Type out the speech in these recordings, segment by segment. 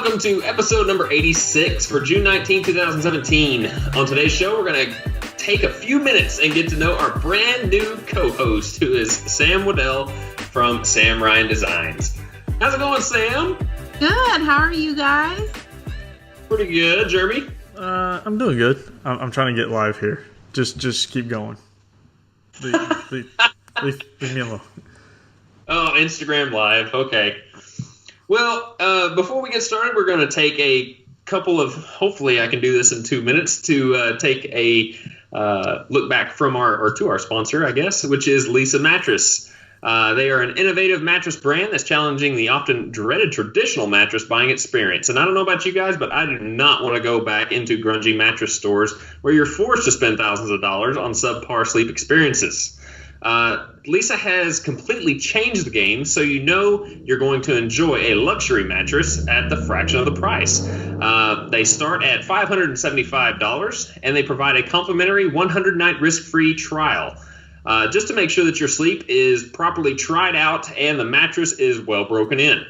welcome to episode number 86 for June 19, 2017. On today's show, we're going to take a few minutes and get to know our brand new co-host, who is Sam Wooddell from Sam Ryan Designs. How's it going, Sam? Good. How are you guys? Pretty good. Jeremy? I'm doing good. I'm trying to get live here. Just keep going. Leave me alone. Oh, Instagram Live. Okay. Well, before we get started, we're going to take a couple of, hopefully I can do this in 2 minutes, to take a look back from to our sponsor, I guess, which is Leesa Mattress. They are an innovative mattress brand that's challenging the often dreaded traditional mattress buying experience. And I don't know about you guys, but I do not want to go back into grungy mattress stores where you're forced to spend thousands of dollars on subpar sleep experiences. Leesa has completely changed the game, so you know you're going to enjoy a luxury mattress at the fraction of the price. They start at $575, and they provide a complimentary 100-night risk-free trial. Just to make sure that your sleep is properly tried out and the mattress is well broken in.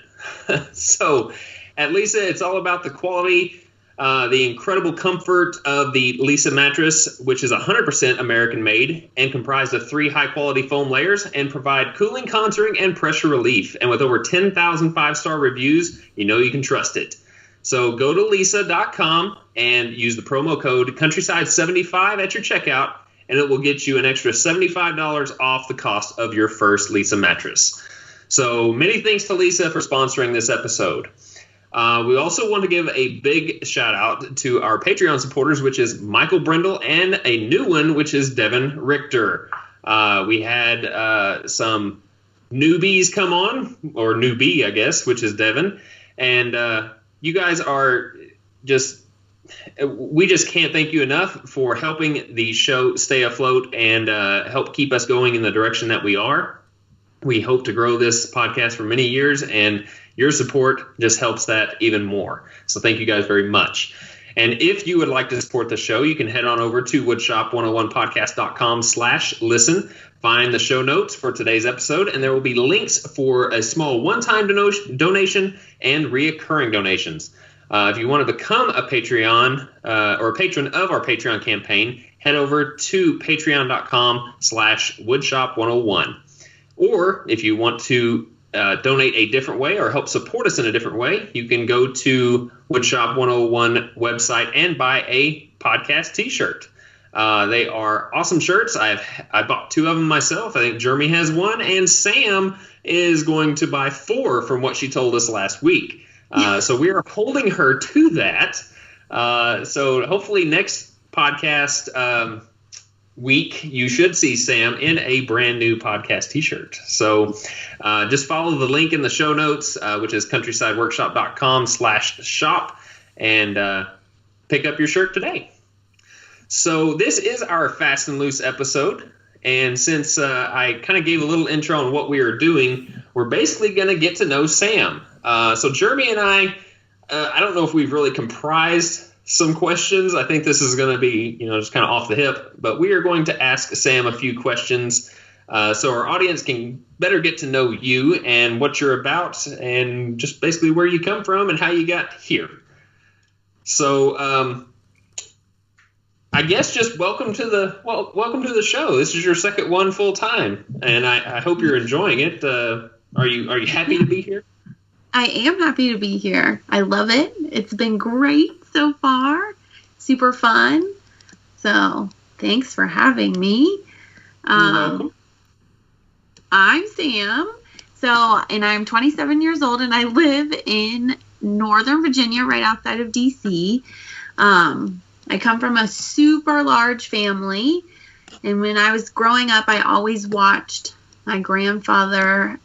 So at Leesa, it's all about the quality, the incredible comfort of the Leesa mattress, which is 100% American-made and comprised of 3 high-quality foam layers and provide cooling, contouring, and pressure relief. And with over 10,000 5-star reviews, you know you can trust it. So go to Leesa.com and use the promo code Countryside75 at your checkout, and it will get you an extra $75 off the cost of your first Leesa mattress. So many thanks to Leesa for sponsoring this episode. We also want to give a big shout out to our Patreon supporters, which is Michael Brindle, and a new one, which is Devin Richter. We had some newbies come on, or newbie, I guess, which is Devin. And you guys are we just can't thank you enough for helping the show stay afloat and help keep us going in the direction that we are. We hope to grow this podcast for many years, and your support just helps that even more. So thank you guys very much. And if you would like to support the show, you can head on over to woodshop101podcast.com/listen. Find the show notes for today's episode, and there will be links for a small one-time donation and reoccurring donations. If you want to become a Patreon or a patron of our Patreon campaign, head over to patreon.com/woodshop101. Or if you want to donate a different way or help support us in a different way, you can go to Woodshop 101 website and buy a podcast t-shirt. They are awesome shirts. I bought 2 of them myself. I think Jeremy has one, and Sam is going to buy 4 from what she told us last week. So we are holding her to that. So hopefully next podcast week, you should see Sam in a brand new podcast t-shirt. So just follow the link in the show notes, which is countrysideworkshop.com/shop, and pick up your shirt today. So this is our Fast and Loose episode. And since I kind of gave a little intro on what we are doing, we're basically going to get to know Sam. So Jeremy and I don't know if we've really comprised some questions. I think this is going to be, just kind of off the hip. But we are going to ask Sam a few questions so our audience can better get to know you and what you're about and just basically where you come from and how you got here. So I guess just welcome to the show. This is your second one full time, and I hope you're enjoying it. Are you happy to be here? I am happy to be here. I love it. It's been great so far. Super fun. So thanks for having me. You're welcome. I'm Sam. And I'm 27 years old, and I live in Northern Virginia, right outside of D.C. I come from a super large family, and when I was growing up, I always watched my grandfather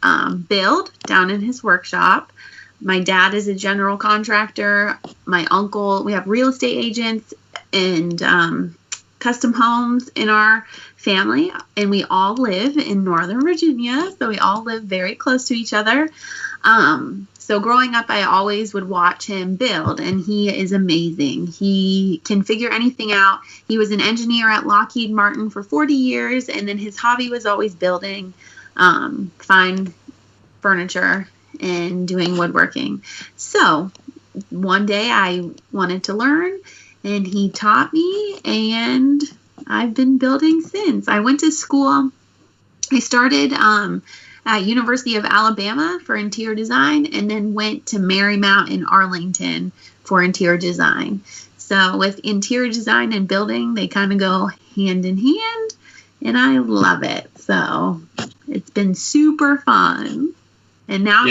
build down in his workshop. My dad is a general contractor. My uncle, we have real estate agents and custom homes in our family, and we all live in Northern Virginia, so we all live very close to each other. So growing up, I always would watch him build, and he is amazing. He can figure anything out. He was an engineer at Lockheed Martin for 40 years, and then his hobby was always building fine furniture and doing woodworking. So one day I wanted to learn, and he taught me, and I've been building since. I went to school. I started at University of Alabama for interior design, and then went to Marymount in Arlington for interior design. So with interior design and building, they kind of go hand in hand, and I love it. So it's been super fun. And now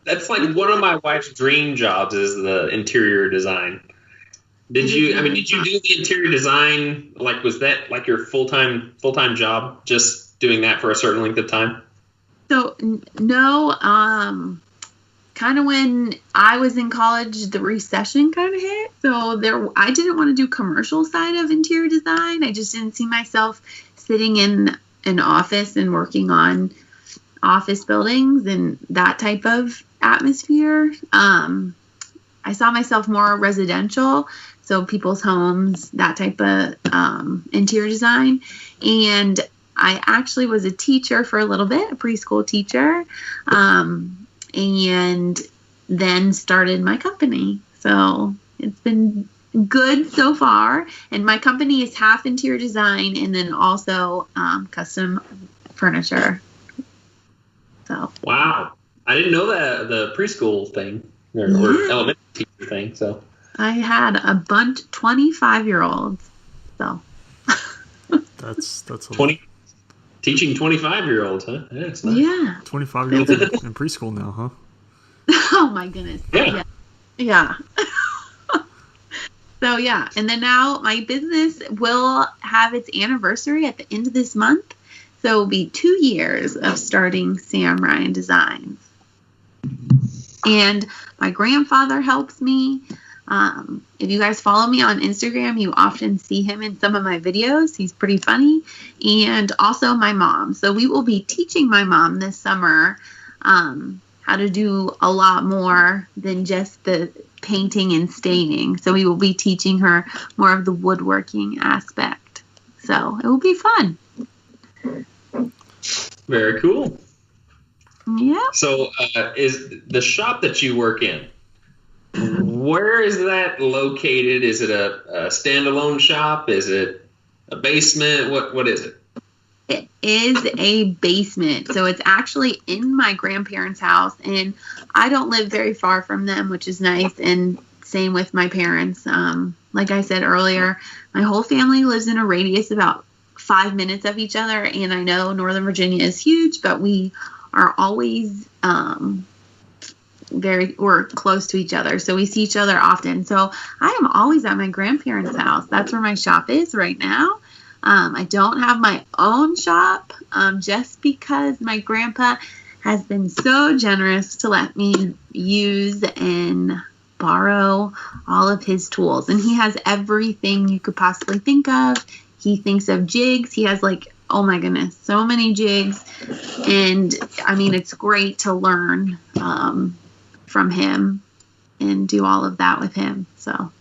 that's like one of my wife's dream jobs is the interior design. Did you do the interior design? Like, was that like your full-time job, just doing that for a certain length of time? So no, kind of when I was in college, the recession kind of hit. So I didn't want to do commercial side of interior design. I just didn't see myself sitting in an office and working on office buildings and that type of atmosphere. I saw myself more residential, so people's homes, that type of interior design. And I actually was a teacher for a little bit, a preschool teacher, and then started my company. So it's been good so far. And my company is half interior design and then also custom furniture. So wow, I didn't know that the preschool thing or elementary teacher thing. So I had a bunch 25-year-olds. So that's a 20 teaching 25-year-olds, huh? Yeah, it's nice. Yeah. 25-year-olds in preschool now, huh? Oh my goodness. Yeah. So yeah, and then now my business will have its anniversary at the end of this month. So it'll be 2 years of starting Sam Ryan Designs. And my grandfather helps me. If you guys follow me on Instagram, you often see him in some of my videos. He's pretty funny. And also my mom. So we will be teaching my mom this summer how to do a lot more than just the painting and staining. So we will be teaching her more of the woodworking aspect. So it will be fun. Very cool. Yeah. So is the shop that you work in, where is that located? Is it a standalone shop? Is it a basement? What is it? It is a basement. So it's actually in my grandparents' house, and I don't live very far from them, which is nice. And same with my parents. Like I said earlier, my whole family lives in a radius about 5 minutes of each other. And I know Northern Virginia is huge, but we are always we're close to each other. So we see each other often. So I am always at my grandparents' house. That's where my shop is right now. I don't have my own shop just because my grandpa has been so generous to let me use and borrow all of his tools. And he has everything you could possibly think of. He thinks of jigs. He has oh my goodness, so many jigs. And I mean, it's great to learn from him and do all of that with him. So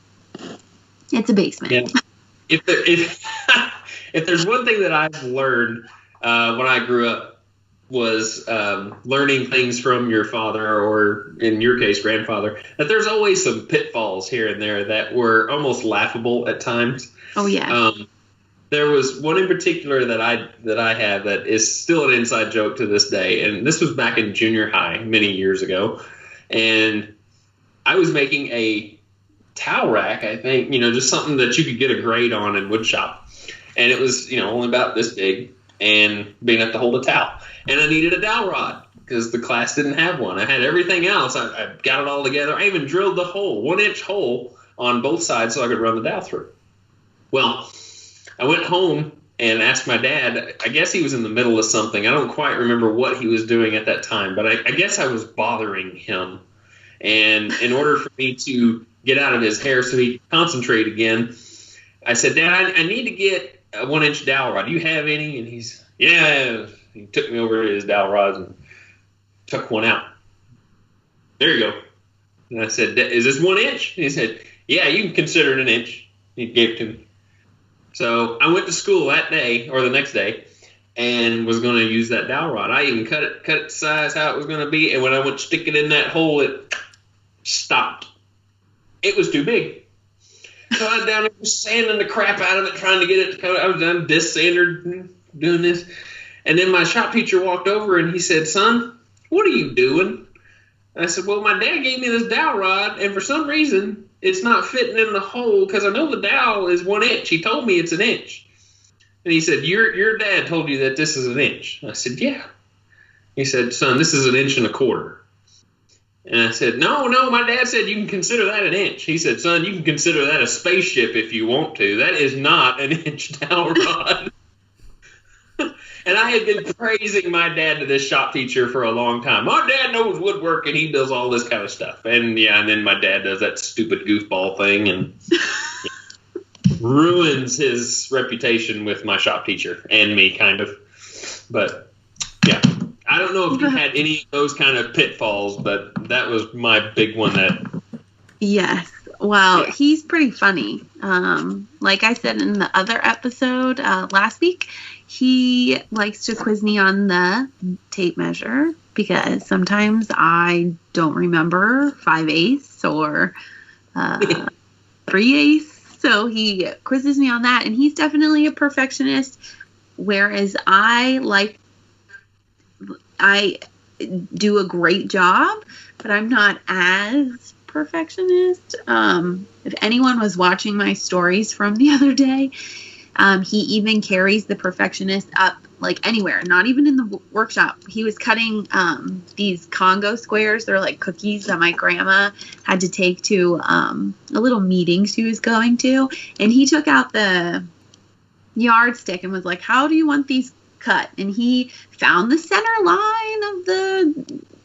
it's a basement. Yeah. If there's one thing that I've learned when I grew up was learning things from your father, or in your case, grandfather, that there's always some pitfalls here and there that were almost laughable at times. Oh, yeah. There was one in particular that I have that is still an inside joke to this day, and this was back in junior high many years ago, and I was making a towel rack, I think, just something that you could get a grade on in Woodshop. And it was, only about this big and big enough to hold a towel. And I needed a dowel rod because the class didn't have one. I had everything else. I got it all together. I even drilled the hole, 1-inch hole on both sides so I could run the dowel through. Well, I went home and asked my dad. I guess he was in the middle of something. I don't quite remember what he was doing at that time, but I guess I was bothering him. And in order for me to get out of his hair so he could concentrate again, I said, Dad, I need to get a 1-inch dowel rod. Do you have any? And he took me over to his dowel rods and took one out. There you go. And I said, is this 1 inch? And he said, yeah, you can consider it an inch. He gave it to me. So I went to school that day or the next day and was going to use that dowel rod. I even cut it to size how it was going to be. And when I went to stick it in that hole, it stopped. It was too big. So I was down there sanding the crap out of it, trying to get it to come. I was done disc sander doing this. And then my shop teacher walked over and he said, "Son, what are you doing?" And I said, "Well, my dad gave me this dowel rod, and for some reason it's not fitting in the hole because I know the dowel is 1 inch. He told me it's an inch." And he said, your dad told you that this is an inch. I said, "Yeah." He said, "Son, this is 1 1/4 inches." And I said, no, my dad said you can consider that an inch. He said, "Son, you can consider that a spaceship if you want to. That is not an inch dowel rod." And I had been praising my dad to this shop teacher for a long time. My dad knows woodwork and he does all this kind of stuff. And and then my dad does that stupid goofball thing and ruins his reputation with my shop teacher and me, kind of. But yeah. I don't know if you had any of those kind of pitfalls, but that was my big one. Yes. Well, he's pretty funny. Like I said in the other episode last week, he likes to quiz me on the tape measure because sometimes I don't remember 5/8 or 3/8. So he quizzes me on that, and he's definitely a perfectionist, whereas I do a great job, but I'm not as perfectionist. If anyone was watching my stories from the other day, he even carries the perfectionist up like anywhere, not even in the workshop. He was cutting these Congo squares. They're like cookies that my grandma had to take to a little meeting she was going to, and he took out the yardstick and was like, "How do you want these cut?" And he found the center line of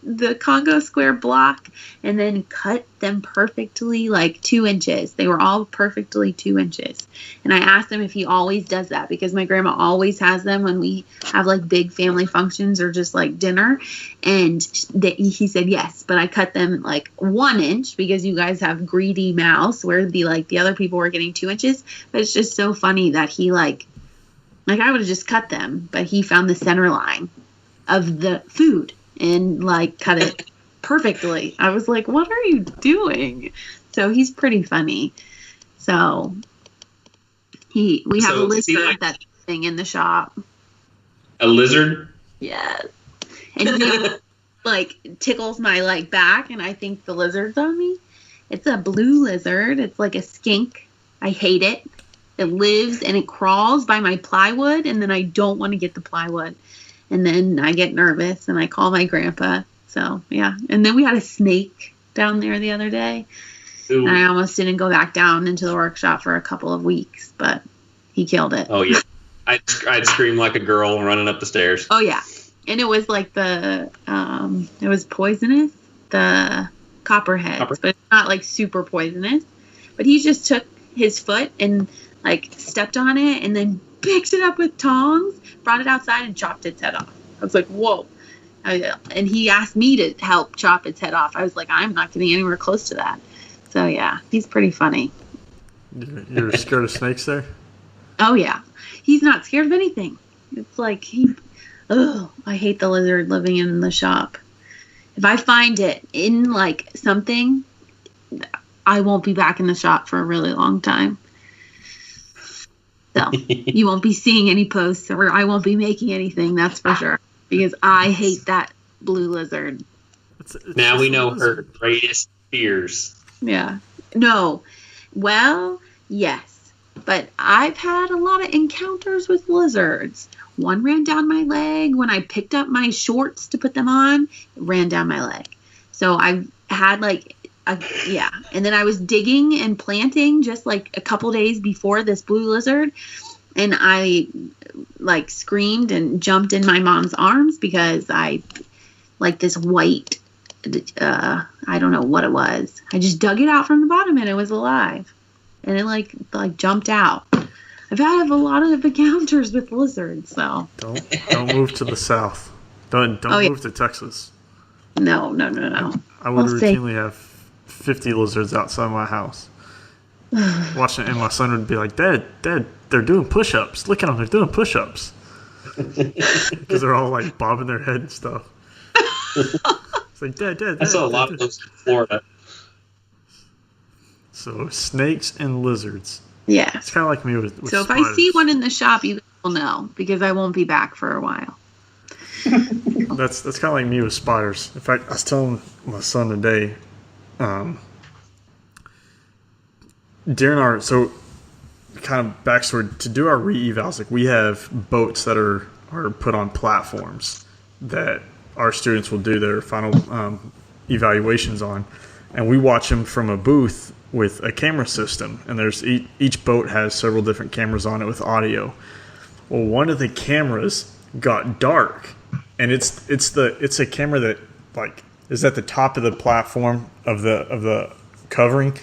the Congo square block and then cut them perfectly, like 2 inches. They were all perfectly 2 inches. And I asked him if he always does that, because my grandma always has them when we have like big family functions or just like dinner. And he said yes, but I cut them like 1 inch because you guys have greedy mouths where the other people were getting 2 inches. But it's just so funny that he like I would have just cut them, but he found the center line of the food and like cut it perfectly. I was like, "What are you doing?" So he's pretty funny. So we have a lizard that thing in the shop. A lizard? Yes. And he like tickles my like back, and I think the lizard's on me. It's a blue lizard. It's like a skink. I hate it. It lives and it crawls by my plywood, and then I don't want to get the plywood. And then I get nervous, and I call my grandpa. So, yeah. And then we had a snake down there the other day. Ooh. And I almost didn't go back down into the workshop for a couple of weeks, but he killed it. Oh, yeah. I'd scream like a girl running up the stairs. Oh, yeah. And it was like it was poisonous, the copperheads, but it's not like super poisonous. But he just took his foot and like stepped on it and then picked it up with tongs, brought it outside and chopped its head off. I was like, whoa. And he asked me to help chop its head off. I was like, I'm not getting anywhere close to that. So yeah, he's pretty funny. You're scared of snakes there? Oh yeah. He's not scared of anything. It's like I hate the lizard living in the shop. If I find it in like something, I won't be back in the shop for a really long time. So you won't be seeing any posts, or I won't be making anything, that's for sure. Because I hate that blue lizard. It's now we know her greatest fears. Yeah. No. Well, yes. But I've had a lot of encounters with lizards. One ran down my leg. When I picked up my shorts to put them on, it ran down my leg. So I've had yeah. And then I was digging and planting just like a couple days before this blue lizard. And I like screamed and jumped in my mom's arms because I like this white, I don't know what it was. I just dug it out from the bottom and it was alive. And it like jumped out. I've had a lot of encounters with lizards, so. Don't move to the south. Don't move to Texas. No. I would routinely have 50 lizards outside my house. Watching it, and my son would be like, Dad, they're doing push-ups. Look at them, they're doing push-ups. Because they're all like bobbing their head and stuff. It's like, Dad. I saw a lot of those in Florida. So snakes and lizards. Yeah. It's kind of like me with So spiders. if I see one in the shop, you will know because I won't be back for a while. That's kind of like me with spiders. In fact, I was telling my son today, during our kind of backstory to do our re-evals, like we have boats that are put on platforms that our students will do their final evaluations on, and we watch them from a booth with a camera system, and there's each boat has several different cameras on it with audio. Well, one of the cameras got dark, and it's a camera that like is at the top of the platform of the covering.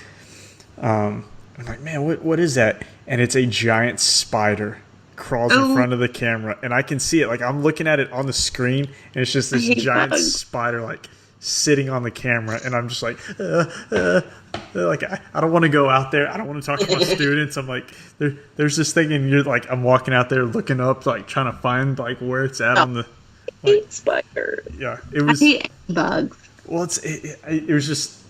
I'm like, man, what is that? And it's a giant spider crawls in front of the camera, and I can see it. Like I'm looking at it on the screen, and it's just this giant spider like sitting on the camera, and I'm just like, like I don't want to go out there. I don't want to talk to my students. I'm like, there's this thing, and you're like, I'm walking out there looking up, like trying to find like where it's at on the. I hate spiders. Yeah, it was. I hate bugs. Well, it was just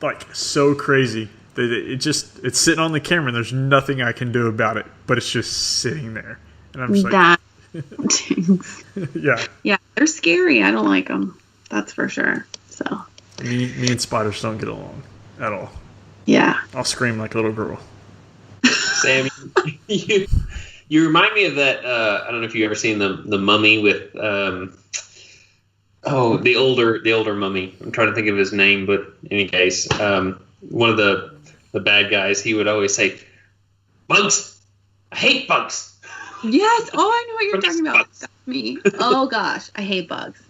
like so crazy that it's sitting on the camera, and there's nothing I can do about it, but it's just sitting there, and I'm just like, yeah, yeah, they're scary. I don't like them. That's for sure. So me and spiders don't get along at all. Yeah, I'll scream like a little girl. Sam, you remind me of that. I don't know if you've ever seen the Mummy with the older Mummy. I'm trying to think of his name, but in any case, one of the bad guys, he would always say, "Bugs, I hate bugs." Yes. Oh, I know what you're talking about. That's me. Oh gosh, I hate bugs.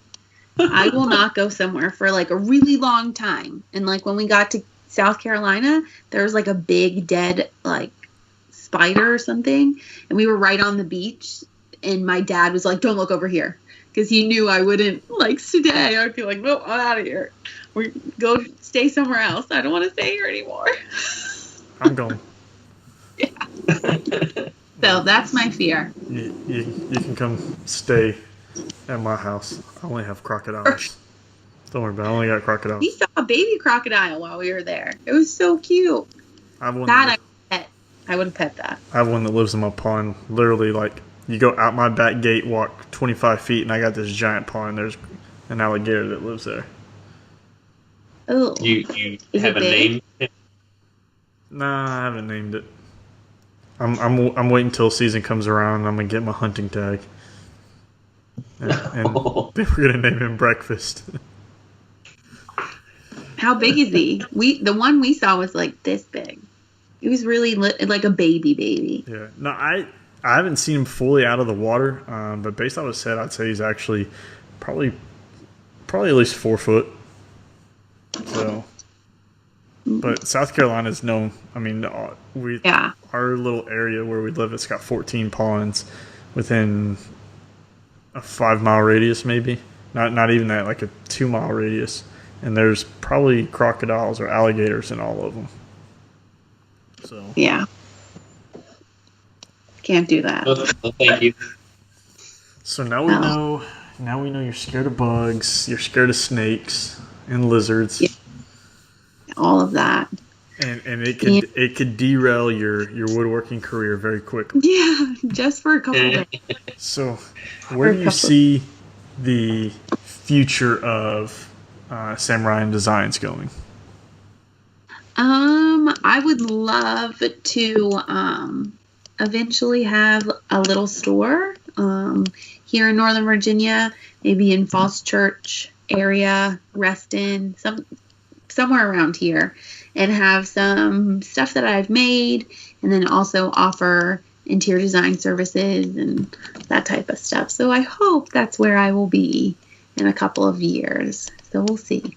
I will not go somewhere for like a really long time. And like when we got to South Carolina, there was like a big dead like spider or something, and we were right on the beach, and my dad was like, "Don't look over here," because he knew I wouldn't like today. I'd be like, "Nope, I'm out of here. We go stay somewhere else. I don't want to stay here anymore." I'm going. Yeah. So that's my fear. You can come stay at my house. I only have crocodiles. Don't worry about it. I only got crocodiles. We saw a baby crocodile while we were there. It was so cute. I would have pet that. I have one that lives in my pond. Literally, like, you go out my back gate, walk 25 feet, and I got this giant pond. There's an alligator that lives there. Oh. You have a name? Nah, I haven't named it. I'm waiting until season comes around, and I'm going to get my hunting tag. And then we're going to name him Breakfast. How big is he? The one we saw was like this big. He was really like a baby. Yeah. No, I haven't seen him fully out of the water, but based on what it said, I'd say he's actually probably at least 4 foot. So, but South Carolina is known. I mean, our little area where we live, it's got 14 ponds within a 5-mile radius, maybe. Not even that, like a 2-mile radius. And there's probably crocodiles or alligators in all of them. So yeah, can't do that. Well, thank you. So now we know. Now we know you're scared of bugs. You're scared of snakes and lizards. Yeah. All of that. And it could derail your woodworking career very quickly. Yeah, just for a couple days. So, where do you see the future of Sam Ryan Designs going? I would love to eventually have a little store here in Northern Virginia, maybe in Falls Church area, Reston, somewhere around here, and have some stuff that I've made, and then also offer interior design services and that type of stuff. So I hope that's where I will be in a couple of years. So we'll see.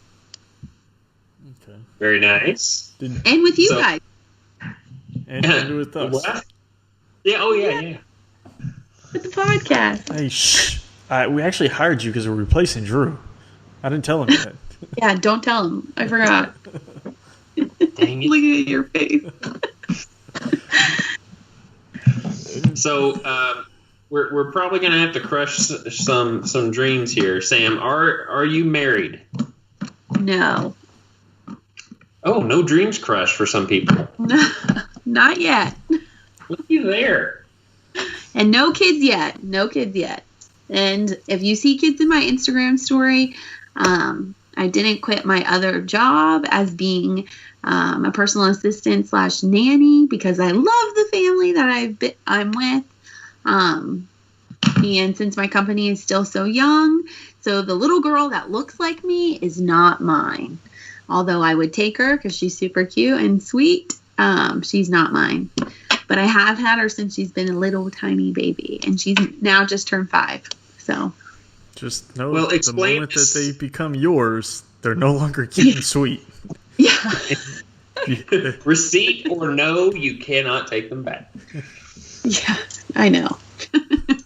Okay. Very nice. And with you guys. And with us. What? Yeah. Oh yeah. With the podcast. Hey, shh. We actually hired you because we're replacing Drew. I didn't tell him that. Yeah, don't tell him. I forgot. Dang it. Looking at your face. So we're probably gonna have to crush some dreams here. Sam, are you married? No. Oh, no dreams crush for some people. Not yet. Looky there. And no kids yet. No kids yet. And if you see kids in my Instagram story, I didn't quit my other job as being a personal assistant / nanny because I love the family that I'm with. And since my company is still so young, so the little girl that looks like me is not mine. Although I would take her because she's super cute and sweet, she's not mine. But I have had her since she's been a little tiny baby, and she's now just turned 5. So just know the moment that they become yours, they're no longer cute and sweet. Yeah. Receipt or no, you cannot take them back. Yeah, I know.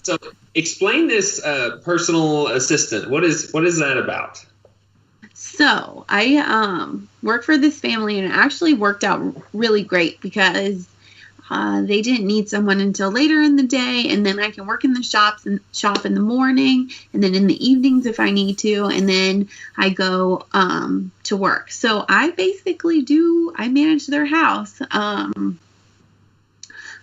So explain this personal assistant. What is that about? So I work for this family, and it actually worked out really great because they didn't need someone until later in the day, and then I can work in the shop in the morning, and then in the evenings if I need to, and then I go to work. So I basically I manage their house.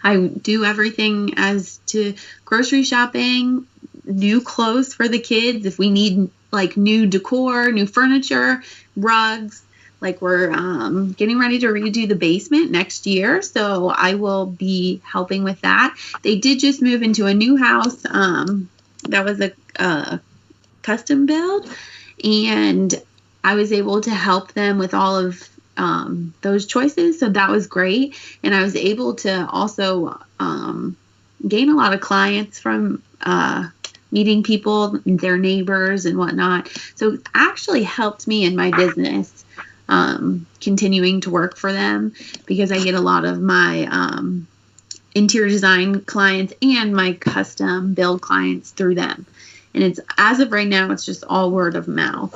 I do everything as to grocery shopping, new clothes for the kids, if we need like new decor, new furniture, rugs. Like we're getting ready to redo the basement next year, so I will be helping with that. They did just move into a new house that was a custom build, and I was able to help them with all of those choices, so that was great. And I was able to also gain a lot of clients from meeting people, their neighbors and whatnot. So it actually helped me in my business. Continuing to work for them because I get a lot of my interior design clients and my custom build clients through them. And it's, as of right now, it's just all word of mouth.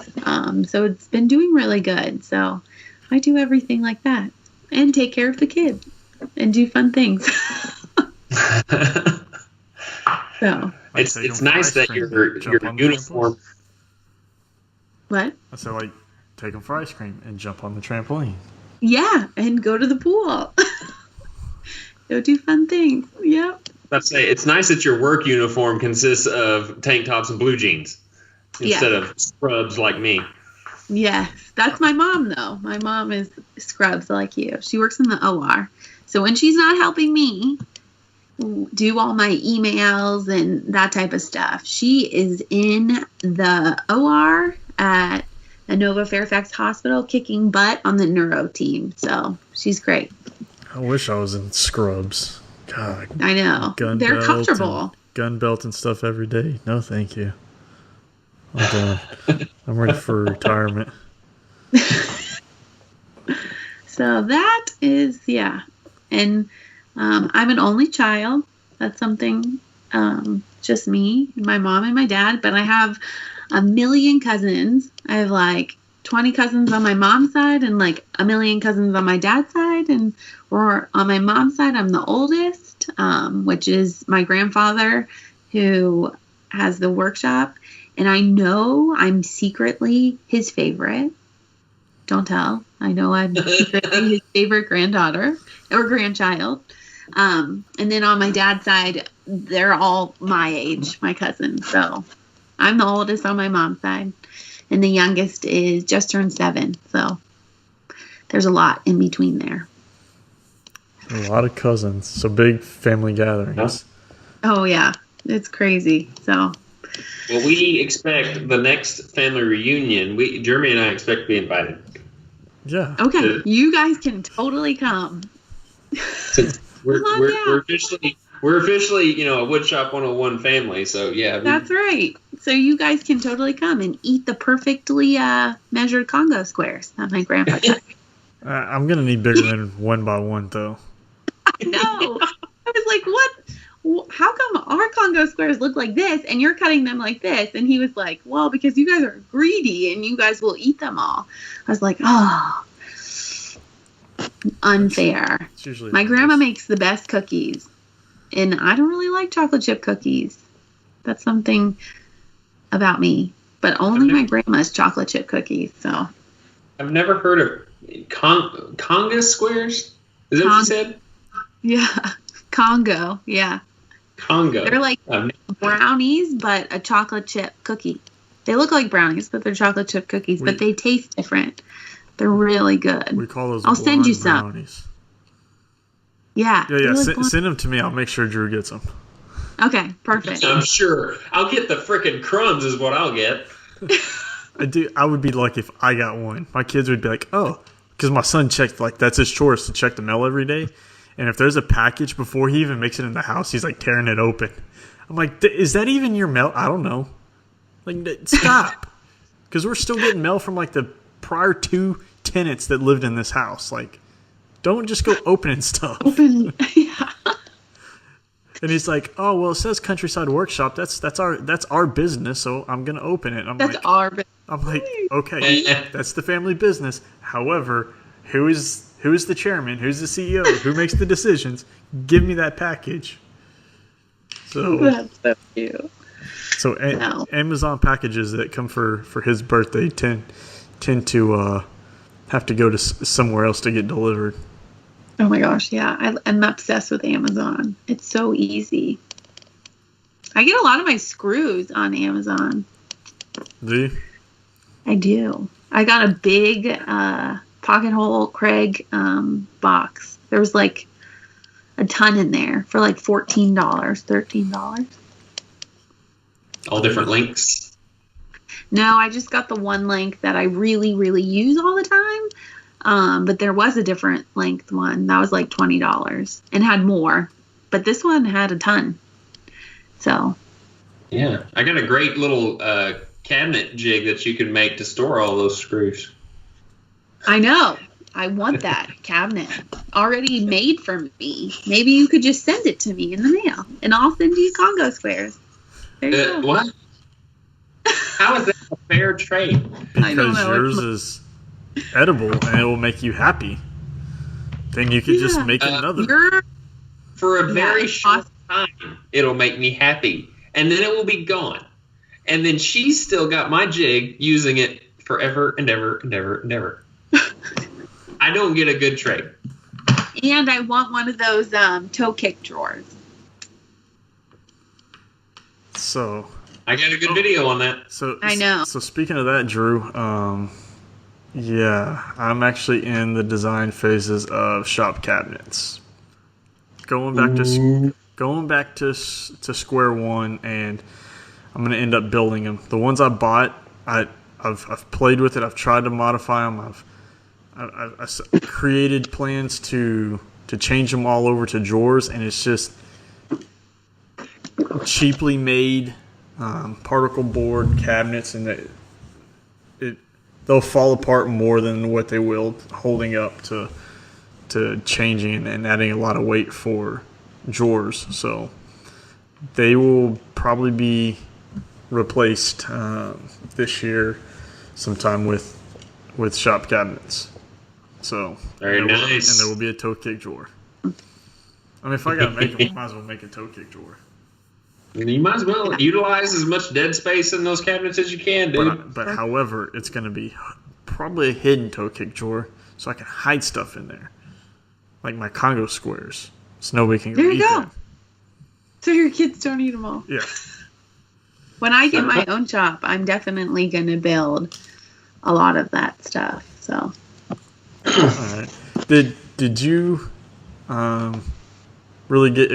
So it's been doing really good. So I do everything like that and take care of the kids and do fun things. So it's nice that your uniform. What? I said, like, take them for ice cream and jump on the trampoline. Yeah, and go to the pool. Go do fun things. Yep. Let's say it's nice that your work uniform consists of tank tops and blue jeans instead of scrubs like me. Yes, that's my mom though. My mom is scrubs like you. She works in the OR. So when she's not helping me do all my emails and that type of stuff, she is in the OR at Nova Fairfax Hospital kicking butt on the neuro team. So she's great. I wish I was in scrubs. God. I know. They're comfortable. Gun belt and stuff every day. No, thank you. I'm done. I'm ready for retirement. So that is, yeah. And I'm an only child. That's something, just me, my mom and my dad. But I have a million cousins. I have like 20 cousins on my mom's side and like a million cousins on my dad's side. And or on my mom's side, I'm the oldest, which is my grandfather who has the workshop. And I know I'm secretly his favorite. Don't tell. I know I'm secretly his favorite granddaughter or grandchild. And then on my dad's side, they're all my age, my cousins. So I'm the oldest on my mom's side. And the youngest is just turned 7. So there's a lot in between there. A lot of cousins. So big family gatherings. Oh, yeah. It's crazy. So. Well, we expect the next family reunion. Jeremy and I expect to be invited. Yeah. Okay. You guys can totally come. We're officially, a Woodshop 101 family. So yeah. That's right. So you guys can totally come and eat the perfectly measured Congo squares that my grandpa cut. I'm gonna need bigger than 1 by 1 though. I know. I was like, what? How come our Congo squares look like this and you're cutting them like this? And he was like, well, because you guys are greedy and you guys will eat them all. I was like, oh, unfair. My grandma makes the best cookies, and I don't really like chocolate chip cookies. That's something about me, but only my grandma's chocolate chip cookies. So I've never heard of Conga squares? Is that what you said? Yeah, Congo. Yeah, Congo. they're like brownies, but a chocolate chip cookie. They look like brownies, but they're chocolate chip cookies. But they taste different. They're really good. We call those. I'll send you some. Brownies. Yeah. Yeah. Send them to me. I'll make sure Drew gets them. Okay, perfect. I'm sure. I'll get the frickin' crumbs is what I'll get. I would be lucky if I got one. My kids would be like, oh, because my son checked, like, that's his chore is to check the mail every day. And if there's a package before he even makes it in the house, he's like tearing it open. I'm like, is that even your mail? I don't know. Like, stop. Because we're still getting mail from, like, the prior 2 tenants that lived in this house. Like, don't just go opening stuff. Yeah. And he's like, oh, well, it says Countryside Workshop. That's our business, so I'm going to open it. That's our business. I'm like, okay, that's the family business. However, who is the chairman? Who's the CEO? Who makes the decisions? Give me that package. So that's so cute. So Amazon packages that come for his birthday tend to have to go to somewhere else to get delivered. Oh my gosh, yeah. I'm obsessed with Amazon. It's so easy. I get a lot of my screws on Amazon. Do you? I do. I got a big pocket hole Craig box. There was like a ton in there for like $14, $13. All different lengths? No, I just got the one length that I really, really use all the time. But there was a different length one that was like $20 and had more, but this one had a ton. So, yeah, I got a great little cabinet jig that you can make to store all those screws. I know. I want that cabinet already made for me. Maybe you could just send it to me in the mail, and I'll send you Congo squares. There you go. What? How is that a fair trade? Because yours is edible and it will make you happy. Then you could just make another. For a very short time, it'll make me happy. And then it will be gone. And then she's still got my jig using it forever and ever and ever and ever. I don't get a good trade. And I want one of those toe kick drawers. So I got a good video on that. So I know. So speaking of that, Drew, yeah, I'm actually in the design phases of shop cabinets. Going back to square one, and I'm gonna end up building them. The ones I bought, I've played with it. I've tried to modify them. I've created plans to change them all over to drawers, and it's just cheaply made particle board cabinets, and they'll fall apart more than what they will holding up to changing and adding a lot of weight for drawers. So they will probably be replaced this year sometime with shop cabinets. So very nice. And there will be a toe kick drawer. I mean, if I gotta make them, I might as well make a toe kick drawer. You might as well utilize as much dead space in those cabinets as you can, dude. But however, it's going to be probably a hidden toe kick drawer, so I can hide stuff in there, like my Congo squares, so nobody can there eat you go. them. So your kids don't eat them all. Yeah. When I get my own shop, I'm definitely going to build a lot of that stuff. So. All right. Did you really get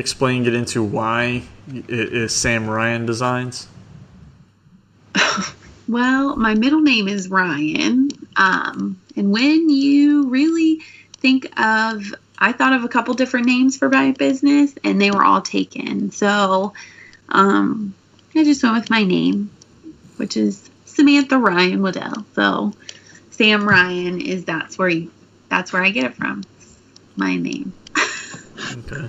into why it is Sam Ryan Designs? Well, my middle name is Ryan. And when you really think of, I thought of a couple different names for my business, and they were all taken. So I just went with my name, which is Samantha Ryan Wooddell. So Sam Ryan is that's where I get it from. My name. Okay.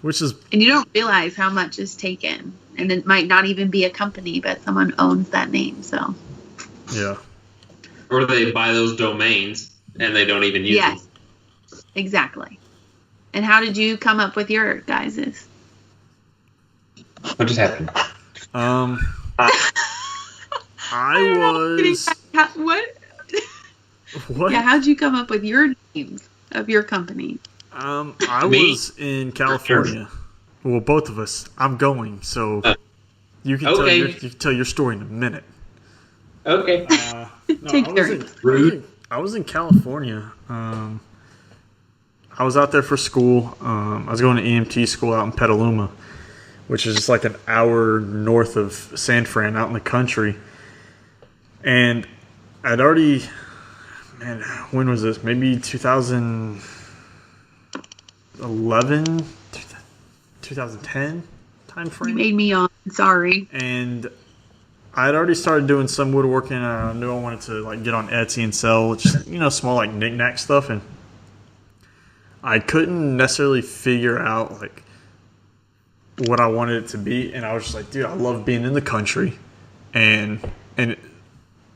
Which is, and you don't realize how much is taken, and it might not even be a company, but someone owns that name. So yeah. Or they buy those domains and they don't even use them. Yes, exactly. And how did you come up with your guys's? What just happened? I was. What? What? Yeah, how'd you come up with your names of your company? I was in California. Well, both of us. I'm going, so you can tell your story in a minute. Okay. I was in California. I was out there for school. I was going to EMT school out in Petaluma, which is just like an hour north of San Fran, out in the country. And I'd already, when was this? Maybe 2011, 2010 time frame. You made me on. Sorry. And I'd already started doing some woodworking. And I knew I wanted to like get on Etsy and sell just small like knick-knack stuff. And I couldn't necessarily figure out like what I wanted it to be. And I was just like, dude, I love being in the country, and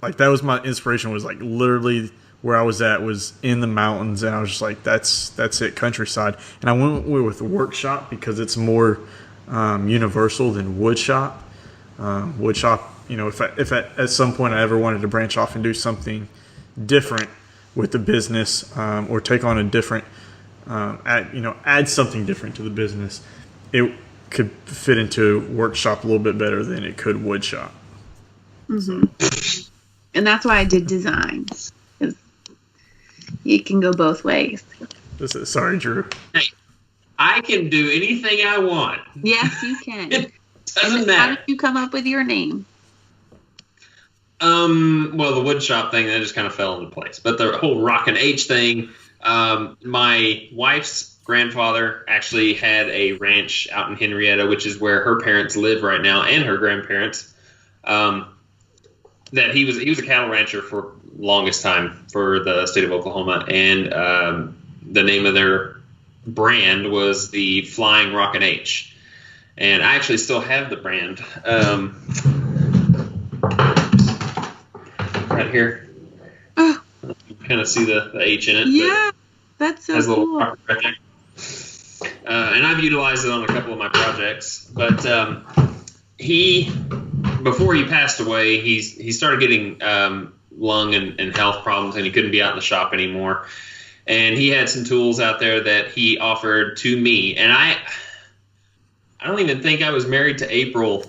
like that was my inspiration. Was like literally where I was at was in the mountains, and I was just like, that's it, countryside. And I went with Workshop because it's more universal than Woodshop. Woodshop, if at some point I ever wanted to branch off and do something different with the business, or take on a different, add something different to the business, it could fit into Workshop a little bit better than it could Woodshop. Mm-hmm. And that's why I did design. You can go both ways. Sorry, Drew. Hey, I can do anything I want. Yes, you can. It doesn't matter. How did you come up with your name? Well, the woodshop thing, that just kind of fell into place. But the whole Rockin' H thing, my wife's grandfather actually had a ranch out in Henrietta, which is where her parents live right now, and her grandparents. That he was a cattle rancher for longest time for the state of Oklahoma, and the name of their brand was the Flying Rockin' H, and I actually still have the brand right here. Oh. You kind of see the H in it. Yeah, that's so cool. Right there. And I've utilized it on a couple of my projects, but before he passed away, he started getting lung and health problems, and he couldn't be out in the shop anymore. And he had some tools out there that he offered to me, and I don't even think I was married to April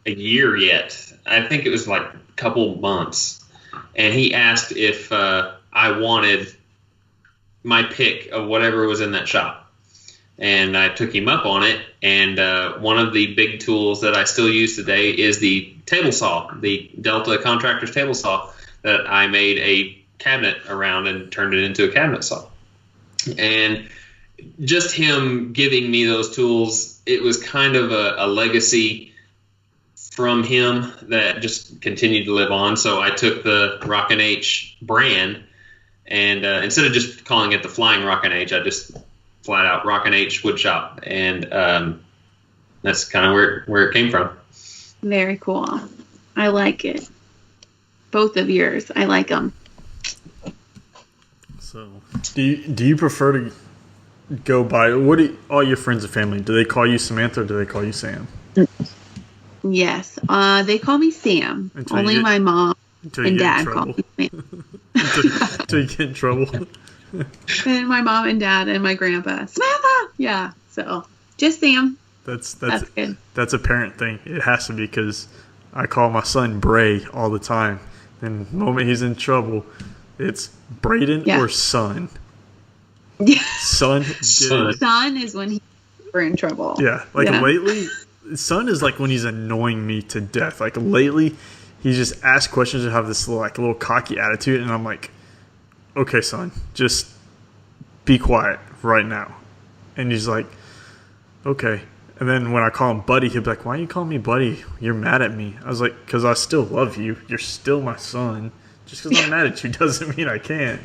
a year yet. I think it was like a couple months, and he asked if I wanted my pick of whatever was in that shop. And I took him up on it, and one of the big tools that I still use today is the table saw, the Delta Contractor's table saw that I made a cabinet around and turned it into a cabinet saw. And just him giving me those tools, it was kind of a legacy from him that just continued to live on. So I took the Rockin' H brand, and instead of just calling it the Flying Rockin' H, I just flat out Rockin' H Woodshop, and that's kind of where it came from. Very cool. I like it. Both of yours, I like them. So, do you prefer to go by all your friends and family? Do they call you Samantha or do they call you Sam? Yes, they call me Sam. Only my mom and dad call me Sam. Until you get in trouble. And my mom and dad and my grandpa, Samantha. Yeah, so just Sam. That's good. That's a parent thing. It has to be, because I call my son Bray all the time. And the moment he's in trouble, it's Braden or son. Yeah. Son is when he's in trouble. Yeah, lately, son is like when he's annoying me to death. Like lately, he just asks questions and have this little cocky attitude, and I'm like, okay, son, just be quiet right now. And he's like, okay. And then when I call him buddy, he'll be like, why are you calling me buddy? You're mad at me. I was like, because I still love you. You're still my son. Just because I'm mad at you doesn't mean I can't.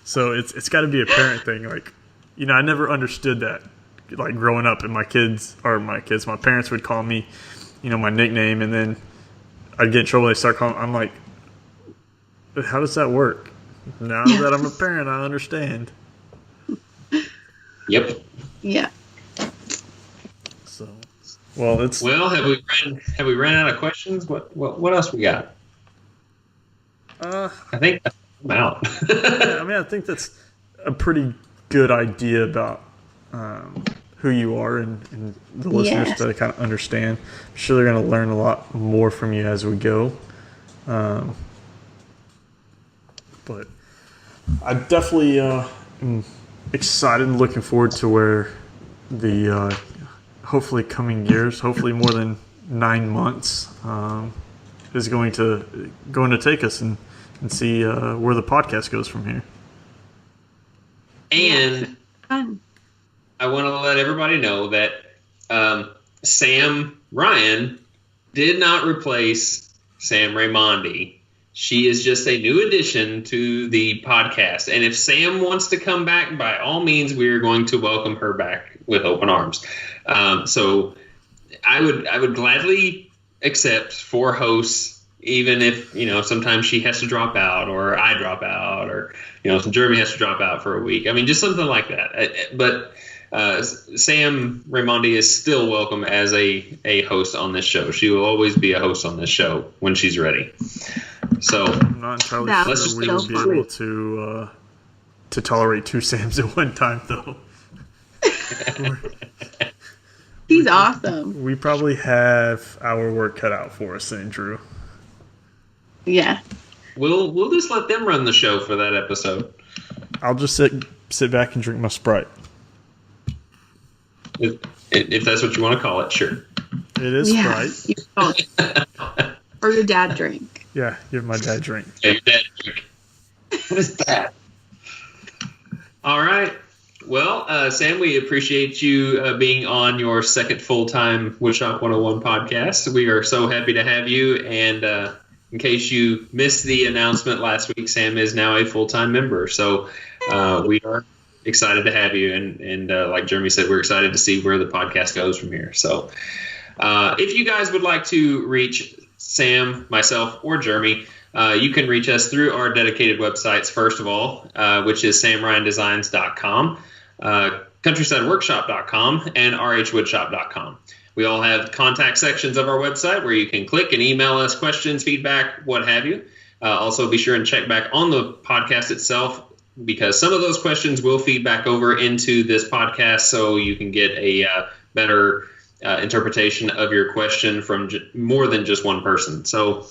So it's got to be a parent thing. Like, I never understood that. Like growing up, and my parents would call me, my nickname, and then I'd get in trouble. They start calling. I'm like, how does that work? Now that I'm a parent, I understand. Yep. Yeah. So, have we ran out of questions? What else we got? I think I'm out. Yeah, I mean, I think that's a pretty good idea about who you are and the listeners to kind of understand. I'm sure they're going to learn a lot more from you as we go. But I definitely am excited and looking forward to where the hopefully coming years, hopefully more than 9 months, is going to take us and see where the podcast goes from here. And I want to let everybody know that Sam Ryan did not replace Sam Raimondi. She is just a new addition to the podcast. And if Sam wants to come back, by all means, we are going to welcome her back with open arms. So I would gladly accept 4 hosts, even if, sometimes she has to drop out or I drop out or, Jeremy has to drop out for a week. I mean, just something like that. But Sam Raimondi is still welcome as a host on this show. She will always be a host on this show when she's ready. So I'm not entirely sure we will be able to tolerate 2 Sams at one time, though. He's awesome. We probably have our work cut out for us, Andrew. Yeah. We'll just let them run the show for that episode. I'll just sit back and drink my Sprite. If that's what you want to call it, sure. It is Sprite. Or your dad drink. Yeah, give my dad drink. Yeah, your dad drink. What is that? All right. Well, Sam, we appreciate you being on your second full-time Woodshop 101 podcast. We are so happy to have you. And in case you missed the announcement last week, Sam is now a full-time member. So we are excited to have you. And like Jeremy said, we're excited to see where the podcast goes from here. So if you guys would like to reach Sam, myself, or Jeremy, you can reach us through our dedicated websites, first of all, which is samryandesigns.com, countrysideworkshop.com, and rhwoodshop.com. We all have contact sections of our website where you can click and email us questions, feedback, what have you. Also, be sure and check back on the podcast itself, because some of those questions will feed back over into this podcast, so you can get a better interpretation of your question from more than just one person. So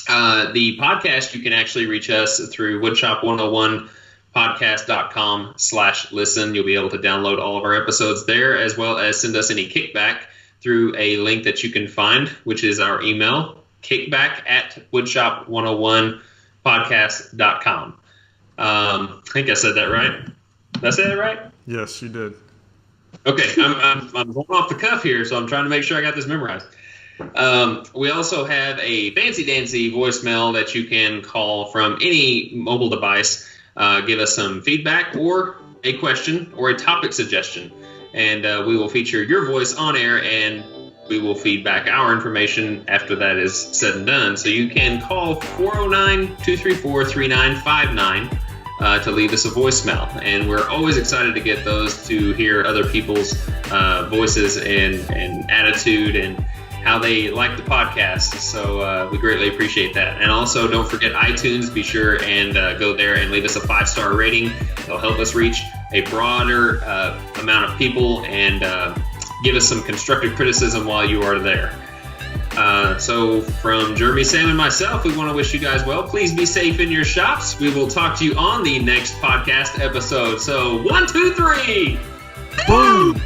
the podcast, you can actually reach us through woodshop101podcast.com/listen. You'll be able to download all of our episodes there, as well as send us any kickback through a link that you can find, which is our email, kickback@woodshop101podcast.com. I think I said that right. Did I say that right? Yes, you did. Okay, I'm going off the cuff here, so I'm trying to make sure I got this memorized. We also have a fancy-dancy voicemail that you can call from any mobile device. Give us some feedback or a question or a topic suggestion, and we will feature your voice on air, and we will feed back our information after that is said and done. So you can call 409-234-3959 to leave us a voicemail. And we're always excited to get those, to hear other people's voices and attitude and how they like the podcast. So we greatly appreciate that. And also, don't forget iTunes. Be sure and go there and leave us a 5-star rating. It'll help us reach a broader amount of people and give us some constructive criticism while you are there. So from Jeremy, Sam, and myself, we want to wish you guys well. Please be safe in your shops. We will talk to you on the next podcast episode. So 1, 2, 3. Boom!